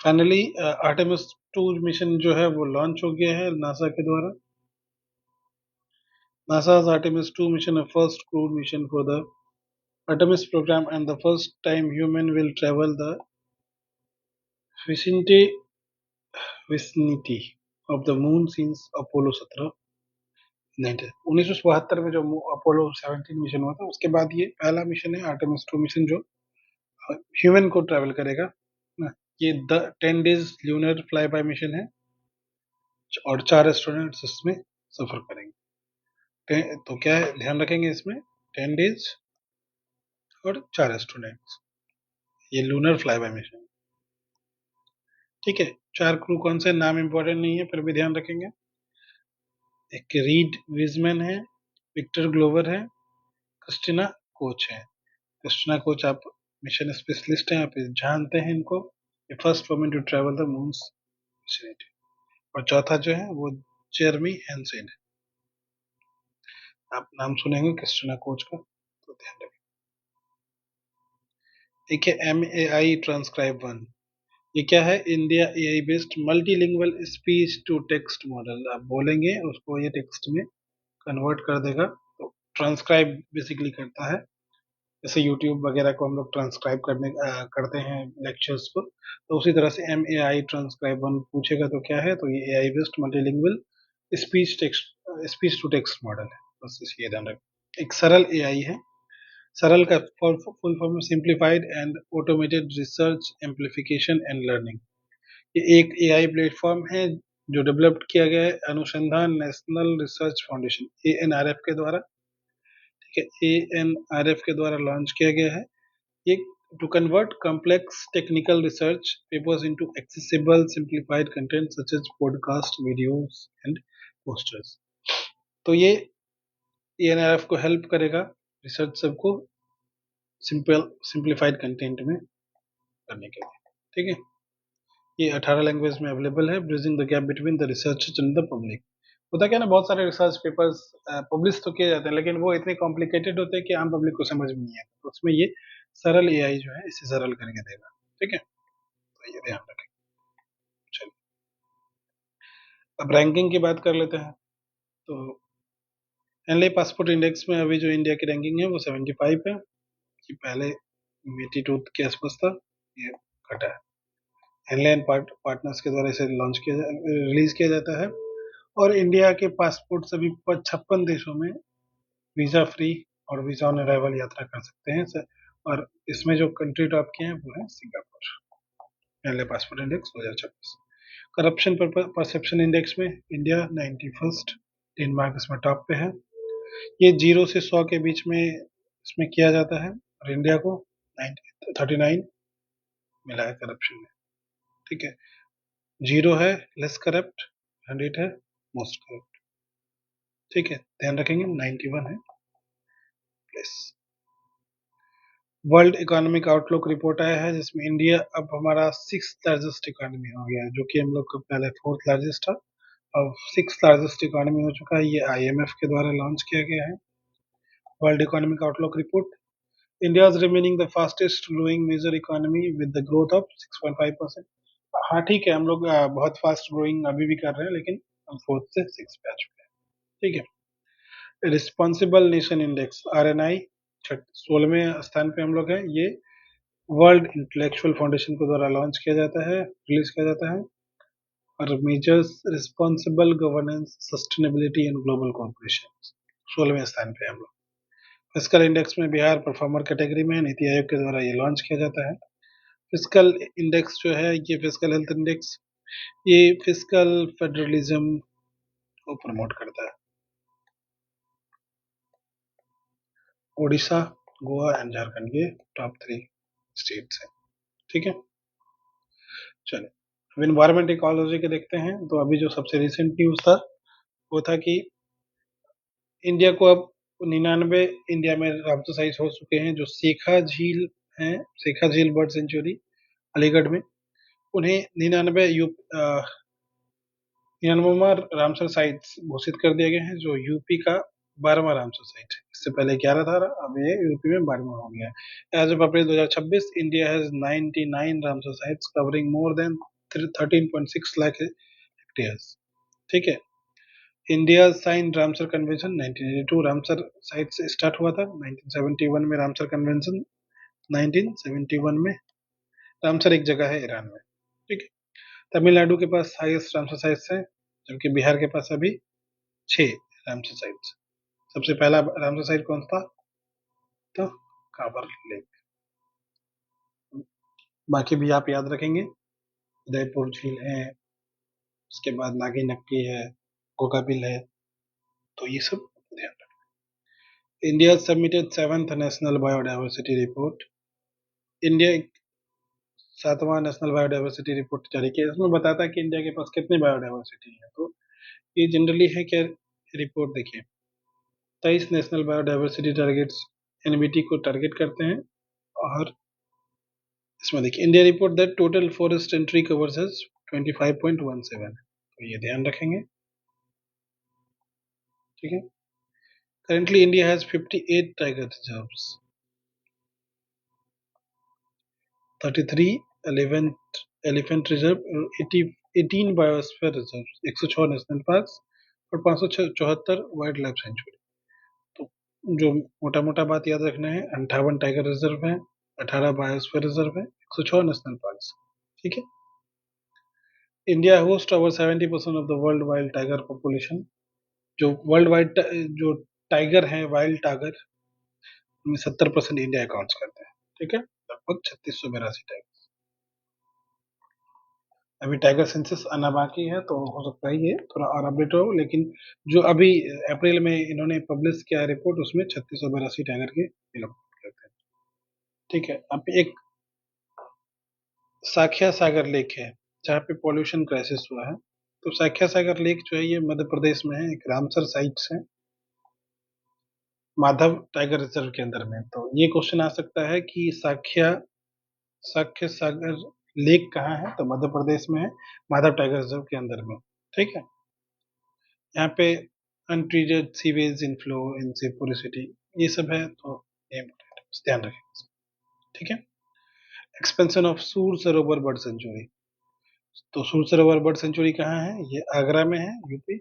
फाइनली आर्टेमिस 2 मिशन जो है वो लॉन्च हो गया है नासा के द्वारा। NASA's Artemis 2 mission, a first crewed mission for the Artemis program, and the first time human will travel the vicinity vicinity of the moon since Apollo 17 1972 में जो अपोलो 17 मिशन हुआ था उसके बाद ये पहला मिशन है आर्टेमिस 2 मिशन जो ह्यूमन को ट्रैवल करेगा ना। ये 10 days lunar fly bye mission है और 4 एस्ट्रोनॉट्स इसमें सफर करेंगे। तो क्या है ध्यान रखेंगे इसमें, 10 days और 4 एस्ट्रोनॉट्स, ये लूनर फ्लाई बाय मिशन। ठीक है। 4 क्रू कौन से नाम इंपॉर्टेंट नहीं है फिर भी ध्यान रखेंगे। एक रीड विजमैन है, विक्टर ग्लोवर है, क्रिस्टिना कोच है। क्रिस्टिना कोच आप मिशन स्पेशलिस्ट हैं, आप जानते हैं इनको। ये first woman to travel the moon's vicinity. और चौथा जो है वो जेरमी हैंसेन है, आप नाम सुनेंगे क्रिस्टिना कोच का, तो ध्यान रखें। एक है MAI ट्रांसक्राइब 1, ये क्या है, India AI based multilingual speech to text model. आप बोलेंगे उसको ये टेक्स्ट में कन्वर्ट कर देगा, तो ट्रांसक्राइब बेसिकली करता है। जैसे यूट्यूब वगैरह को हम लोग ट्रांसक्राइब करते हैं लेक्चर्स को, तो उसी तरह से MAI ट्रांसक्राइब 1 पूछेगा तो क्या है, तो ये AI based multilingual speech to text model है। बस इस ये ध्यान रखें। एक सरल एआई है, सरल का full form simplified and automated research amplification and learning. ये एक एआई प्लेटफॉर्म है जो डेवलप्ड किया गया है अनुसंधान नेशनल रिसर्च फाउंडेशन ANRF के द्वारा। ठीक है, ANRF के द्वारा लॉन्च किया गया है ये, to convert complex technical research papers into accessible simplified content such as podcast videos and posters. तो ये ANRF को हेल्प करेगा रिसर्च सबको सिंप्लीफाइड कंटेंट में करने के लिए। ठीक है। ये 18 लैंग्वेज में अवेलेबल है, bridging the gap between the researchers and the public. होता क्या ना, बहुत सारे रिसर्च पेपर्स पब्लिश तो किए जाते हैं लेकिन वो इतने कॉम्प्लिकेटेड होते हैं कि आम पब्लिक को समझ में नहीं आता, तो उसमें ये सरल एआई जो है इसे सरल करके देगा। ठीक है, तो ये ध्यान रखें। चलिए अब रैंकिंग की बात कर लेते हैं। तो एनले पासपोर्ट इंडेक्स में अभी जो इंडिया की रैंकिंग है वो 75 है, कि पहले 82 के आसपास था, ये घटा है। एनलाइन पार्टनर्स के द्वारा इसे लॉन्च किया रिलीज किया जाता है, और इंडिया के पासपोर्ट सभी 56 देशों में वीजा फ्री और वीजा ऑन अराइवल यात्रा कर सकते हैं सर। और इसमें जो कंट्री टॉप के हैं वो है सिंगापुर। पहले passport index 2026। Corruption perception index में इंडिया 91st, डेनमार्क इसमें टॉप पे है। ये 0 से 100 के बीच में इसमें किया जाता है, और इंडिया को 39 मिला है करप्शन में। ठीक है, 0 है लेस करप्ट, 100 है मोस्ट करेक्ट। ठीक है, ध्यान रखेंगे 91 है place. World economic outlook report आया है जिसमें इंडिया अब हमारा 6th लार्जेस्ट इकोनॉमी हो गया है, जो कि हम लोग का पहले 4th लार्जेस्ट था, अब 6th लार्जेस्ट इकोनॉमी हो चुका है। ये IMF के द्वारा लॉन्च किया गया है world economic outlook report. India is remaining the fastest growing major economy with the growth of 6.5%। हाँ ठीक है, हम लोग बहुत फास्ट ग्रोइंग अभी भी कर रहे हैं, लेकिन हम 4th से 6 पे आ चुके हैं। ठीक है, रिस्पॉन्सिबल नेशन इंडेक्स RNI 16वें स्थान पे हम लोग हैं। ये वर्ल्ड इंटेलेक्चुअल फाउंडेशन के द्वारा लॉन्च किया जाता है, रिलीज किया जाता है, और measures responsible governance, sustainability and global corporation. 16वें स्थान पे हम लोग। फिस्कल इंडेक्स में बिहार परफॉर्मर कैटेगरी में नीति आयोग के द्वारा ये लॉन्च किया जाता है। फिस्कल इंडेक्स जो है, ये फिस्कल हेल्थ इंडेक्स, ये फिस्कल फेडरलिज्म को प्रमोट करता है। ओडिशा, गोवा एंड झारखंड ये टॉप 3 स्टेट्स हैं। ठीक है, चलिए अब इन्वायरमेंट इकोलॉजी के देखते हैं। तो अभी जो सबसे रिसेंट न्यूज था वो था कि इंडिया को अब 99 इंडिया में रामसर साइट्स हो चुके हैं, जो सेखा झील है, सेखा झील बर्ड सेंचुरी अलीगढ़ में, उन्हें 99वां रामसर साइट्स घोषित कर दिए गए हैं, जो यूपी का 12वां रामसर साइट है। इससे पहले 11 था, अब ये यूपी में 12वां हो गया है। As of April 2026 India has 99 Ramsar sites covering more than 13.6 lakh hectares. ठीक है, India sign Ramsar convention 1982, Ramsar site से स्टार्ट हुआ था। 1971 में रामसर कन्वेंशन, 1971 में रामसर एक जगह है ईरान में। ठीक है, तमिलनाडु के पास हाईएस्ट रामसर साइट्स हैं, जबकि बिहार के पास अभी 6 रामसर साइट्स। सबसे पहला रामसर साइट कौन था? तो काबर लेक। बाकी भी आप याद रखेंगे, उदयपुर झील है, उसके बाद नागी नक्की है, गोगाबिल है, तो ये सब ध्यान रखें। India submitted 7th national biodiversity report. India 7वां नेशनल बायोडाइवर्सिटी रिपोर्ट जारी किया। इसमें बताता है कि इंडिया के पास कितनी बायोडाइवर्सिटी है। तो ये जनरली है क्या रिपोर्ट, देखिए 23 नेशनल बायोडाइवर्सिटी टारगेट्स NBT को टारगेट करते हैं। और इसमें देखिए India report that total forest entry covers as 25.17, तो ये ध्यान रखेंगे। ठीक है, currently India has 58 tiger reserves, 33 elephant reserve, 18 biosphere reserve, 106 national park और 574 वाइल्ड लाइफ सेंचुरी। तो जो मोटा मोटा बात याद रखना है, 58 टाइगर रिजर्व है, 18 बायोस्फीयर रिजर्व है, 106 नेशनल पार्क। ठीक है, India host over 70% of the world wild tiger population. जो वर्ल्ड वाइड जो टाइगर है, वाइल्ड टाइगर में 70% इंडिया अकाउंट्स करते हैं। ठीक है, लगभग 3682 टाइगर। अभी टाइगर सेंसस आना बाकी है, तो हो सकता है ये थोड़ा और अपडेट हो, लेकिन जो अभी अप्रैल में इन्होंने पब्लिश किया रिपोर्ट, उसमें 3682 टाइगर के रिपोर्ट करते हैं। ठीक है, अब एक साखिया सागर लेक है जहाँ पे पॉल्यूशन क्राइसिस हुआ है। तो साखिया सागर लेक जो है ये मध्य प्रदेश में है, एक रामसर साइट है, माधव टाइगर रिजर्व के अंदर में। तो ये क्वेश्चन आ सकता है कि साखिया साख्य सागर लेक कहाँ है? तो मध्य प्रदेश में है, माधव टाइगर रिजर्व के अंदर में। ठीक है, यहाँ पे अनट्रीटेड सीवेज इनफ्लो इन शिवपुरी सिटी, ये सब है, तो ये important है, बस ध्यान रखें। ठीक है, एक्सपेंशन ऑफ सूर सरोवर बर्ड सेंचुरी। तो सूर सरोवर बर्ड सेंचुरी कहाँ है? ये आगरा में है, यूपी,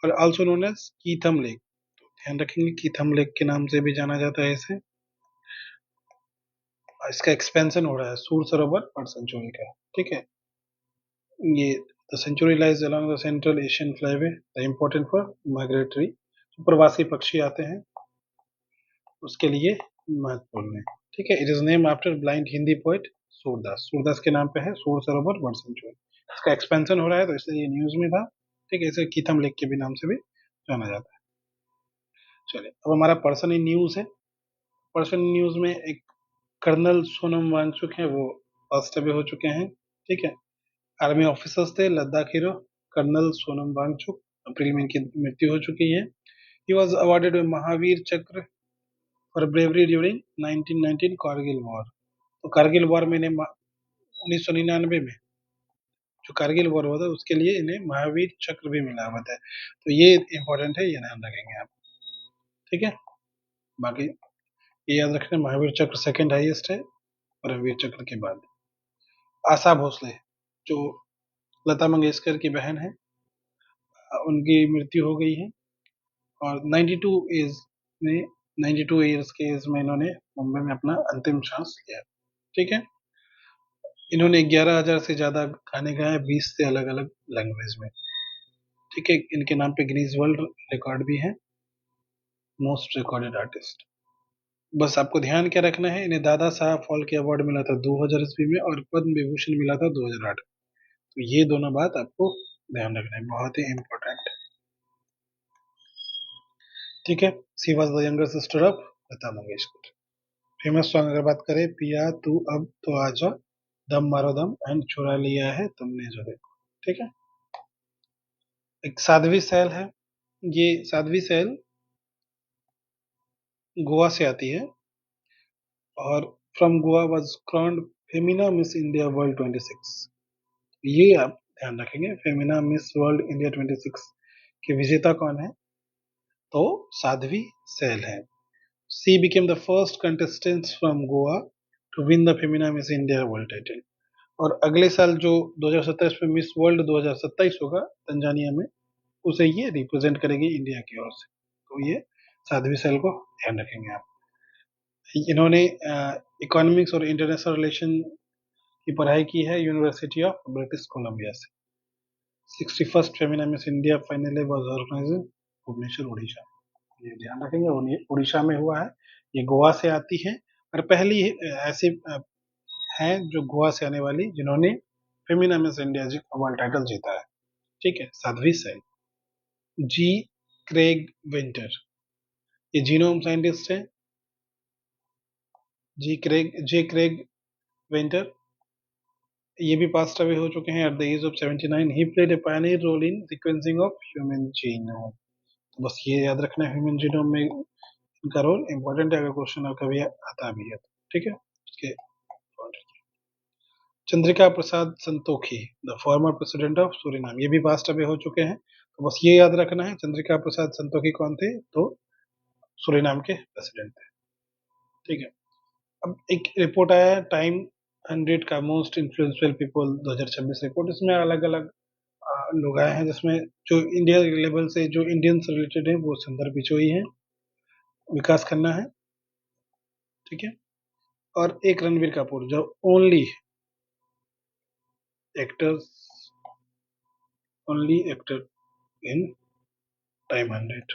और also known as Keetham lake. तो ध्यान रखेंगे, कीथम लेक के नाम से भी जाना जाता है इसे। इसका एक्सपेंशन हो रहा है सूर सरोवर बर्ड सेंचुरी का। ठीक है, ये the sanctuary lies along the Central Asian flyway, the important for migratory, प्रवासी पक्षी आते हैं उसके लिए महत्वपूर्ण है। ठीक है, it is name after blind Hindi poet Surdas. Surdas के नाम पे है सूर सरोवर बर्ड सेंचुरी। इसका एक्सपेंशन हो रहा है, तो इसलिए ये न्यूज में था। ठीक है, इसे कीथम लेक के भी नाम से भी जाना जाता है। चलिए अब हमारा पर्सन इन न्यूज है। पर्सन इन न्यूज में एक कर्नल सोनम वांगचुक है, वो फर्स्ट अभी हो चुके हैं। ठीक है, आर्मी ऑफिसर्स थे, लद्दाख हीरो कर्नल सोनम वांगचुक, अप्रैल में इनकी मृत्यु हो चुकी है। ही वॉज अवार्डेड महावीर चक्र for bravery during 1919 Kargil war. तो कारगिल वॉर में इन्हें 1999 में जो कारगिल वॉर हुआ था उसके लिए इन्हें महावीर चक्र भी मिला हुआ था। तो ये इंपॉर्टेंट है, ये ध्यान रखेंगे आप। ठीक है, बाकी ये याद रखना, महावीर चक्र सेकंड हाईएस्ट है परमवीर चक्र के बाद। आशा भोसले जो लता मंगेशकर की बहन है, उनकी मृत्यु हो गई है और 92 एज में 92 ईयर्स के एज में इन्होंने मुंबई में अपना अंतिम सांस लिया। ठीक है, इन्होंने 11,000 से ज्यादा गाने गाए 20 से अलग अलग लैंग्वेज में। ठीक है, इनके नाम पे गिनीज वर्ल्ड रिकॉर्ड भी है, मोस्ट रिकॉर्डेड आर्टिस्ट। बस आपको ध्यान क्या रखना है, इन्हें दादा साहब फाल्के अवार्ड मिला था 2000 ईस्वी में और पद्म विभूषण मिला था 2008। तो ये दोनों बात आपको ध्यान रखना है, बहुत ही इम्पोर्टेंट। ठीक है, she was the younger sister of Lata Mangeshkar. Famous song अगर बात करें, पिया तू अब तो आजा, दम मारो दम एंड चुरा लिया है तुमने जो देखो। ठीक है, एक साध्वी सैल है, ये साध्वी सैल गोवा से आती है और from Goa was crowned Femina Miss India world 26। ये आप ध्यान रखेंगे, फेमिना मिस वर्ल्ड इंडिया 26 के विजेता कौन है, तो साध्वी सैल है। She became the first contestant from Goa to win the Femina Miss India world title. और अगले साल जो 2027 में मिस वर्ल्ड 2027 होगा तंजानिया में, उसे ये रिप्रेजेंट करेगी इंडिया की ओर से। तो ये साध्वी सैल को ध्यान रखेंगे आप। इन्होंने इकोनॉमिक्स और इंटरनेशनल रिलेशन की पढ़ाई की है यूनिवर्सिटी ऑफ ब्रिटिश कोलंबिया से। 61st Femina Miss India final was organized in Bhubaneswar Orissa. ये ध्यान रखेंगे, उड़ीसा में हुआ है, ये गोवा से आती है और पहली ऐसी हैं जो गोवा से आने वाली जिन्होंने Femina Miss India world title जीता है। ठीक है, साध्वी सैन। जी क्रेग विंटर, ये जीनोम साइंटिस्ट है। जे क्रेग विंटर, ये भी पास्ट अवे हो चुके हैं at the age of 79। He played a pioneer role in sequencing of human genome. तो बस ये याद रखना है, ह्यूमन जीनोम में इनका रोल इंपॉर्टेंट है, अगर क्वेश्चन कभी आता भी है। ठीक है, उसके Chandrika Prasad Santokhi, the former president of Suriname, ये भी पास्ट अवे हो चुके हैं। तो बस ये याद रखना है, चंद्रिका प्रसाद संतोखी कौन थे, तो सूरीनाम के प्रेसिडेंट थे। ठीक है, अब एक रिपोर्ट आया है टाइम 100 का मोस्ट इन्फ्लुएंशियल पीपल 2026 रिपोर्ट। इसमें अलग अलग लोग आए हैं, जिसमें जो इंडिया लेवल से जो इंडियन से रिलेटेड है वो सुंदर पिचोई है, विकास खन्ना है। ठीक है, और एक रणबीर कपूर जो ओनली एक्टर इन टाइम 100,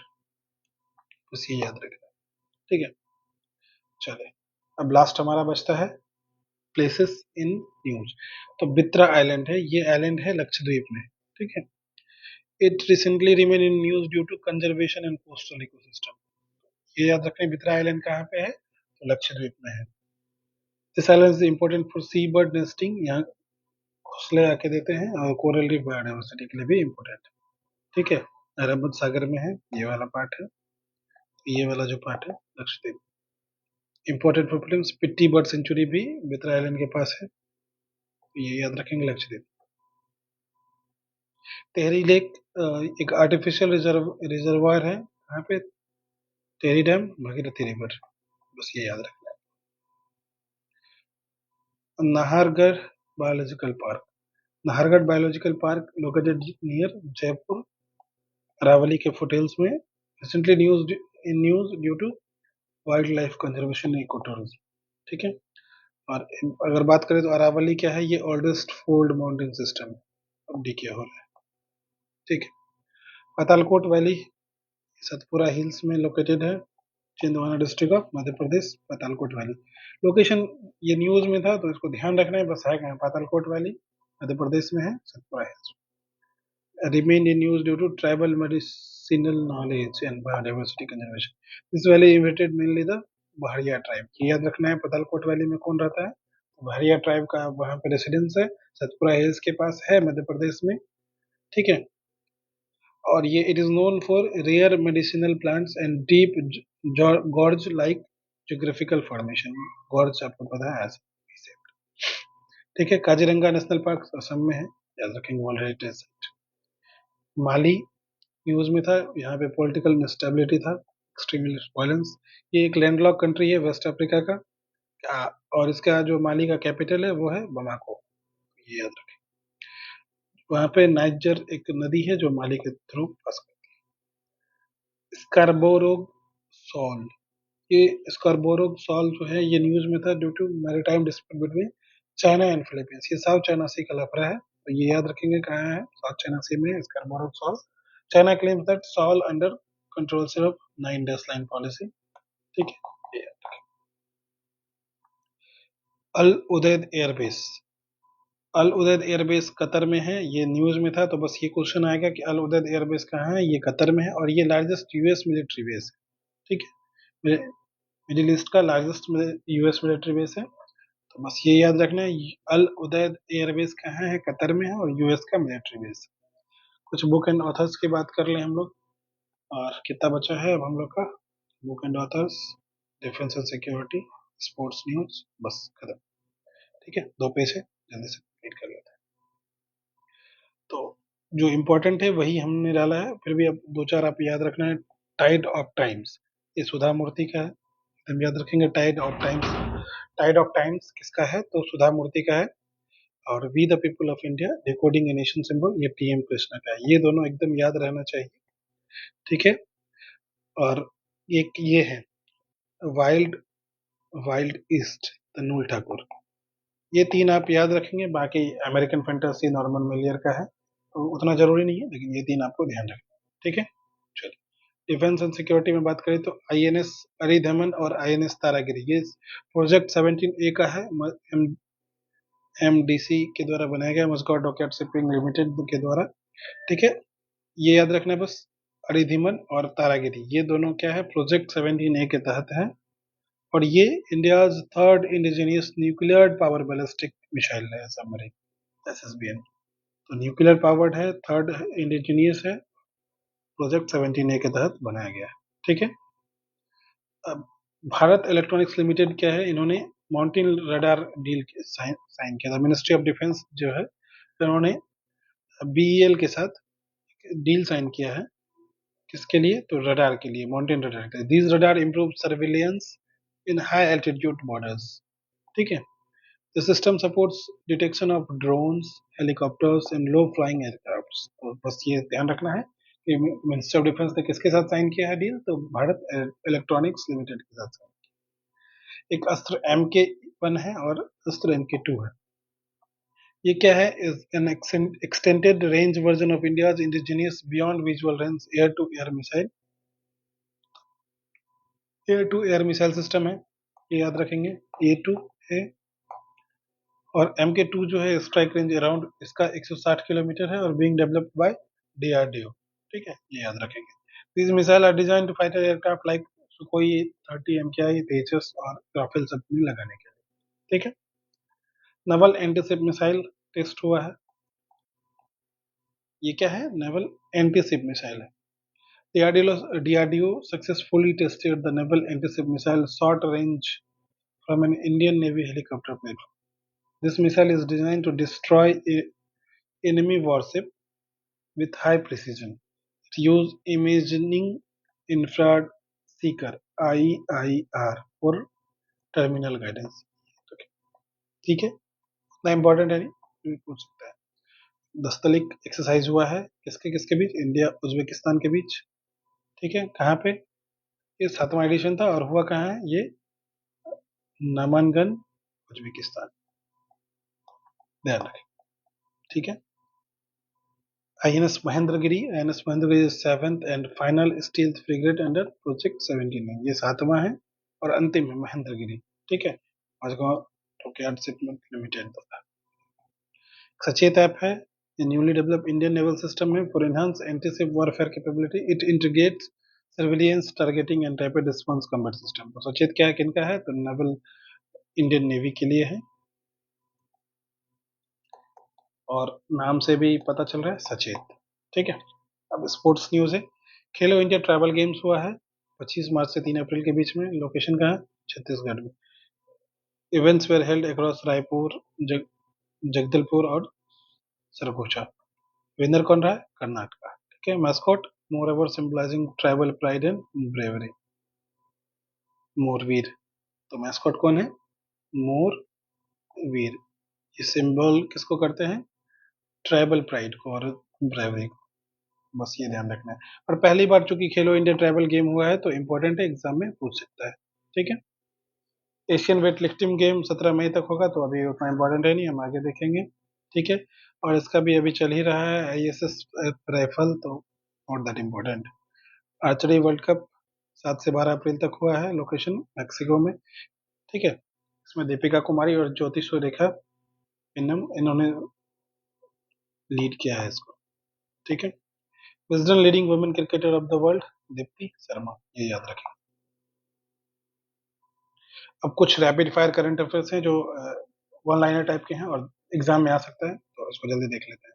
बस ये याद रखना। ठीक है, चले अब लास्ट हमारा बचता है प्लेसेस इन न्यूज। तो बित्रा आइलैंड है, ये आइलैंड है लक्षद्वीप में। ठीक है, it recently remain in news due to conservation and coastal ecosystem. ये याद रखें, बित्रा आइलैंड कहाँ पे है, तो लक्षद्वीप में है। This island is important for sea bird nesting, यहाँ घोंसले आके देते हैं, और कोरल रीफ बायोडाइवर्सिटी के लिए भी इम्पोर्टेंट है। ठीक है, अरब सागर में है ये वाला पार्ट है, ये वाला जो पार्ट है Lakshadweep. Important for films, Pitti bird sanctuary भी बित्रा आइलैंड के पास है, ये याद रखेंगे लक्षद्वीप। टेहरी लेक एक आर्टिफिशियल रिजर्वायर है, यहाँ पे टेहरी डैम, भागीरथी रिवर, बस ये याद रखना है। Nahargarh biological park, Nahargarh biological park located near Jaipur, Aravalli के फुटहिल्स में, recently news due to wildlife conservation eco tourism. ठीक है, और अगर बात करें तो अरावली क्या है, ये ओल्डेस्ट फोल्ड माउंटेन सिस्टम है, अब डीके हो रहा है। ठीक है, पातालकोट वैली सतपुरा हिल्स में लोकेटेड है, Chhindwara district of Madhya Pradesh, Patalkot valley. Location ये न्यूज में था तो इसको ध्यान रखना है, बस है कहाँ, पातालकोट वैली मध्य प्रदेश में है, Satpura hills. Remained in use due to tribal medicinal knowledge and biodiversity conservation. This valley inhabited mainly the Bahria tribe. ये याद रखना है, पतालकोट वैली में कौन रहता है, बहरिया ट्राइब का वहां पे रेसिडेंस है, सतपुरा हिल्स के पास है मध्य प्रदेश में। ठीक है, और ये it is known for rare medicinal plants and deep gorge like geographical formation. Gorge आपको पता है ऐसे। ठीक है, काजीरंगा नेशनल पार्क असम में है, याद रखेंगे, वर्ल्ड हेरिटेज साइट। माली यूज में था, यहाँ पे पॉलिटिकल इंस्टेबिलिटी था, एक्सट्रीम वायलेंस। ये एक लैंडलॉक कंट्री है वेस्ट अफ्रीका का। और इसका जो माली का कैपिटल है वो है बमाको, ये याद रखें। वहाँ पे नाइजर एक नदी है जो माली के थ्रू पास करती है। स्कारबोरोग सॉल, ये स्कारबोरोग सॉल जो है ये न्यूज में था due to maritime dispute between China and Philippines. ये साउथ चाइना सी का लफड़ा है, तो ये याद रखेंगे कहाँ है, साउथ चाइना सी में Scarborough shoal. China claims that shoal under control of 9 days line policy. ठीक है, Al Udeid airbase. Al Udeid airbase Qatar में है, ये न्यूज में था, तो बस ये क्वेश्चन आएगा कि अल उदैद एयरबेस कहाँ है। ये कतर में है और ये लार्जेस्ट यूएस मिलिट्री बेस है। ठीक है, मिडिल ईस्ट का लार्जेस्ट यूएस मिलिट्री बेस है, तो बस ये याद रखना है। अल उदैद एयरबेस कहाँ है, कतर में है और यूएस का मिलिट्री बेस। कुछ बुक एंड ऑथर्स की बात कर लें हम लोग, और कितना बचा है अब हम लोग का। Book and authors, defence and security, sports news, बस खत्म। ठीक है, 2 पेज है, जल्दी से कंप्लीट कर लेते हैं। तो जो इम्पोर्टेंट है वही हमने डाला है, फिर भी अब 2 4 आप याद रखना है। टाइड ऑफ टाइम्स, ये सुधा मूर्ति का है, एकदम याद रखेंगे। Tide of times, tide of times किसका है, तो सुधा मूर्ति का है। और we the people of India decoding a nation symbol, ये टीएम कृष्णा का है। ये दोनों एकदम याद रहना चाहिए। ठीक है, और एक ये है वाइल्ड वाइल्ड ईस्ट, तन्नुल ठाकुर। ये 3 आप याद रखेंगे, बाकी अमेरिकन फैंटेसी नॉर्मन मेलियर का है, तो उतना जरूरी नहीं है, लेकिन ये 3 आपको ध्यान रखना। ठीक है, चलिए। डिफेंस एंड सिक्योरिटी में बात करें तो आईएनएस अरिधमन और आईएनएस तारागिरी, ये प्रोजेक्ट 17A का है, एमडीसी के द्वारा बनाया गया, मस्कॉट डॉकयार्ड शिपिंग लिमिटेड के द्वारा। ठीक है, ये याद रखना है बस। अरिधिमन और तारागिरी ये दोनों क्या है, प्रोजेक्ट 17A के तहत है। और ये India's third indigenous nuclear power ballistic missile है, सबमरीन, एसएसबीएन। तो न्यूक्लियर पावर्ड है, थर्ड इंडिजिनियस है, प्रोजेक्ट 17A के तहत बनाया गया है। ठीक है, अब भारत इलेक्ट्रॉनिक्स लिमिटेड क्या है, इन्होंने माउंटेन रडार डील साइन किया था। मिनिस्ट्री ऑफ डिफेंस जो है, तो इन्होंने बीईएल के साथ डील साइन किया है। किसके लिए, तो रडार के लिए, माउंटेन रडार के लिए। These radar improve surveillance in high altitude borders. ठीक है, the system supports detection of drones, helicopters and low flying aircraft. तो बस ये ध्यान रखना है कि मिनिस्ट्री ऑफ डिफेंस ने किसके साथ साइन किया है डील, तो भारत इलेक्ट्रॉनिक्स लिमिटेड के साथ। एक अस्त्र MK1 है और अस्त्र MK2 है। ये क्या है, is an extended range version of India's indigenous beyond visual range air to air missile. Air to air missile system है, ये याद रखेंगे। A2 है, और MK2 जो है स्ट्राइक रेंज अराउंड इसका 160 किलोमीटर है, और बीइंग डेवलप्ड बाय DRDO। ठीक है, ये याद रखेंगे। These missiles are designed to fighter aircraft like Sukhoi 30 MKI, तेजस और राफेल सब में लगाने के लिए। ठीक है, नवल एंटीशिप मिसाइल टेस्ट हुआ है। ये क्या है, नेवल एंटीशिप मिसाइल है। DRDO successfully tested the naval anti-ship missile short range from an Indian Navy helicopter platform. This missile is designed to destroy enemy warship with high precision. It uses Imaging Infrared Seeker (IIR) for terminal guidance. ठीक है, इतना important है नहीं, पूछ सकता है। दस्तलिक exercise हुआ है किसके किसके बीच, इंडिया उज्बेकिस्तान के बीच। ठीक है, कहाँ पे, ये 7वां एडिशन था, और हुआ कहाँ है ये, नामांगन, उज्बेकिस्तान, ध्यान रखें। ठीक है, INS Mahendragiri 7th and final steel frigate under project 17 है, ये 7वां है और अंतिम है महेंद्रगिरी। ठीक है, मझगांव डॉकयार्ड शिपमेंट लिमिटेड द्वारा। सचेत ऐप है, ये newly develop Indian naval system है for enhance anti-ship warfare capability. It integrates surveillance, targeting and rapid response combat system. तो सचेत क्या है, किनका है, तो नेवल इंडियन नेवी के लिए है, और नाम से भी पता चल रहा है सचेत। ठीक है, अब स्पोर्ट्स न्यूज है। खेलो इंडिया ट्रैवल गेम्स हुआ है 25 मार्च से 3 अप्रैल के बीच में। लोकेशन कहाँ है? छत्तीसगढ़ में। Events were held across Raipur, Jagdalpur और सरगोजा। विनर कौन रहा है? कर्नाटका। ठीक है। मैस्कॉट मोर एवर symbolizing tribal pride and bravery, Morveer. तो मैस्कॉट कौन है? मोरवीर। ये सिंबल किसको करते हैं? ट्राइबल प्राइड को और ब्रेवरी को। बस ये ध्यान रखना है। और पहली बार चूंकि खेलो इंडिया ट्राइबल गेम हुआ है तो इंपॉर्टेंट है, एग्जाम में पूछ सकता है। ठीक है। एशियन वेट लिफ्टिंग गेम 17 मई तक होगा, तो अभी उतना इंपॉर्टेंट है नहीं, हम आगे देखेंगे। ठीक है। और इसका भी अभी चल ही रहा है ISS राइफल, तो not that important. Archery world cup 7 से 12 अप्रैल तक हुआ है। लोकेशन मैक्सिको में। ठीक है। इसमें दीपिका कुमारी और ज्योति सुरेखा इन्होंने लीड किया है इसको। ठीक है। Wisden leading women cricketer of the world, Deepti Sharma, ये याद रखें। अब कुछ रैपिड फायर करंट अफेयर्स हैं जो वन लाइनर टाइप के हैं और एग्जाम में आ सकता है, तो इसको जल्दी देख लेते हैं।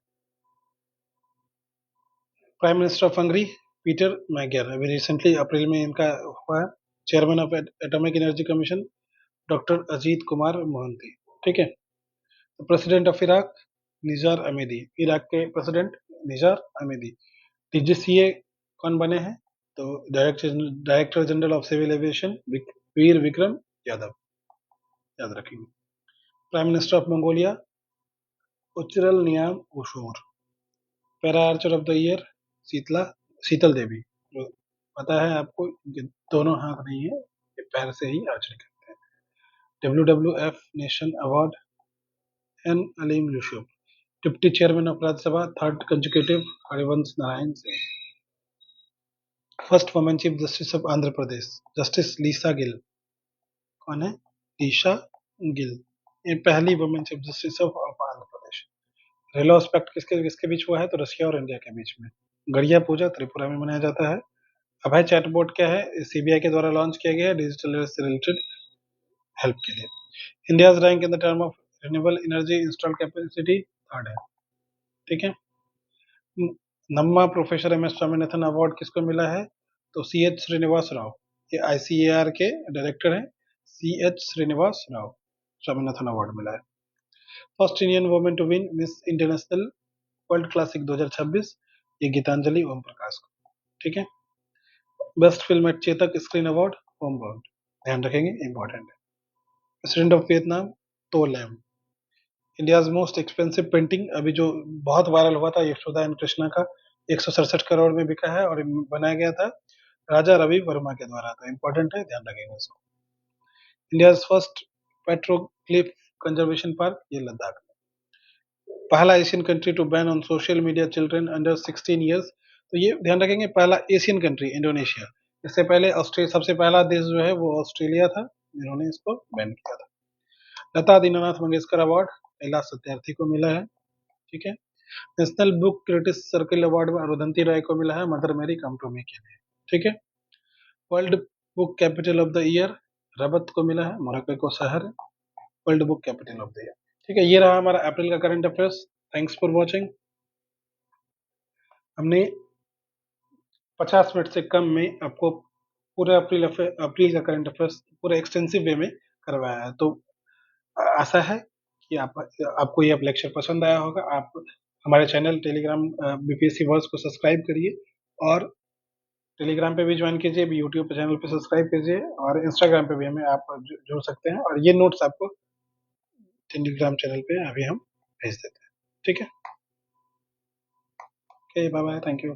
Prime minister of Hungary Peter Magyar, अभी रिसेंटली अप्रैल में इनका हुआ है। Chairman of atomic energy commission doctor Ajit Kumar Mohanty. ठीक है। President of Iraq Nizar Amidi, Iraq के प्रेसिडेंट निजार अमीदी। DGCA कौन बने हैं? तो director general of civil aviation Veer Vikram Yadav, याद रखेंगे। Prime minister of Mongolia Uchral Nyam Osor. Para archer of the year Sheetal Devi. तो पता है आपको कि दोनों हाथ नहीं है, ये पैर से ही आर्चरी करते हैं। WWF nation award N Aleem Yusuf. Deputy chairman of Rajya Sabha third consecutive Harivansh Narayan Singh. First women chief justice of Andhra Pradesh justice Lisa Gill. कौन है? लीसा गिल। ये पहली women chief justice of Andhra Pradesh. RELOS pact किसके किसके बीच हुआ है? तो रशिया और इंडिया के बीच में। गड़िया पूजा त्रिपुरा में मनाया जाता है। अभय चैटबॉट क्या है? CBI के द्वारा लॉन्च किया गया है डिजिटल से रिलेटेड हेल्प के लिए। India's rank in the term of renewable energy install capacity third है। ठीक है। नम्मा प्रोफेसर MS स्वामीनाथन अवार्ड किसको मिला है? तो CH श्रीनिवास राव। ये ICAR के डायरेक्टर हैं, CH श्रीनिवास राव। स्वामीनाथन अवार्ड मिला है। First Indian women to win Miss International World Classic 2026, ये गीतांजलि ओम प्रकाश को। ठीक है। Best film at Chetak screen award Homebound, ध्यान रखेंगे, इंपॉर्टेंट है। President of Vietnam To Lam. India's most expensive painting, अभी जो बहुत वायरल हुआ था यशोदा एंड कृष्णा का, 167 करोड़ में बिका है और बनाया गया था राजा रवि वर्मा के द्वारा, तो इंपॉर्टेंट है, ध्यान रखेंगे इसको। India's first petroglyph conservation park, ये लद्दाख में। पहला Asian country to ban on social media children under 16 years, तो ये ध्यान रखेंगे, पहला एशियन कंट्री इंडोनेशिया। इससे पहले ऑस्ट्रेलिया, सबसे पहला देश जो है वो ऑस्ट्रेलिया था जिन्होंने इसको बैन किया था। लता दीनानाथ मंगेशकर अवार्ड कैलाश सत्यार्थी को मिला है। ठीक है। National book critics circle award में अरुंधति राय को मिला है मदर मेरी कम टू मी के लिए। ठीक है। World book capital of the year Rabat को मिला है, मोरक्को को शहर world book capital of the year. ठीक है। ये रहा हमारा अप्रैल का current affairs. Thanks for watching. हमने 50 मिनट से कम में आपको पूरे अप्रैल का करंट अफेयर्स पूरे एक्सटेंसिव वे में करवाया है, तो आशा है कि आपको ये लेक्चर पसंद आया होगा। आप हमारे चैनल टेलीग्राम BPSC वर्स को सब्सक्राइब करिए और टेलीग्राम पे भी ज्वाइन कीजिए, यूट्यूब चैनल पे सब्सक्राइब कीजिए और इंस्टाग्राम पे भी हमें आप जुड़ सकते हैं, और ये नोट्स आपको टेलीग्राम चैनल पे अभी हम भेज देते हैं। ठीक है। Okay, bye bye, thank you.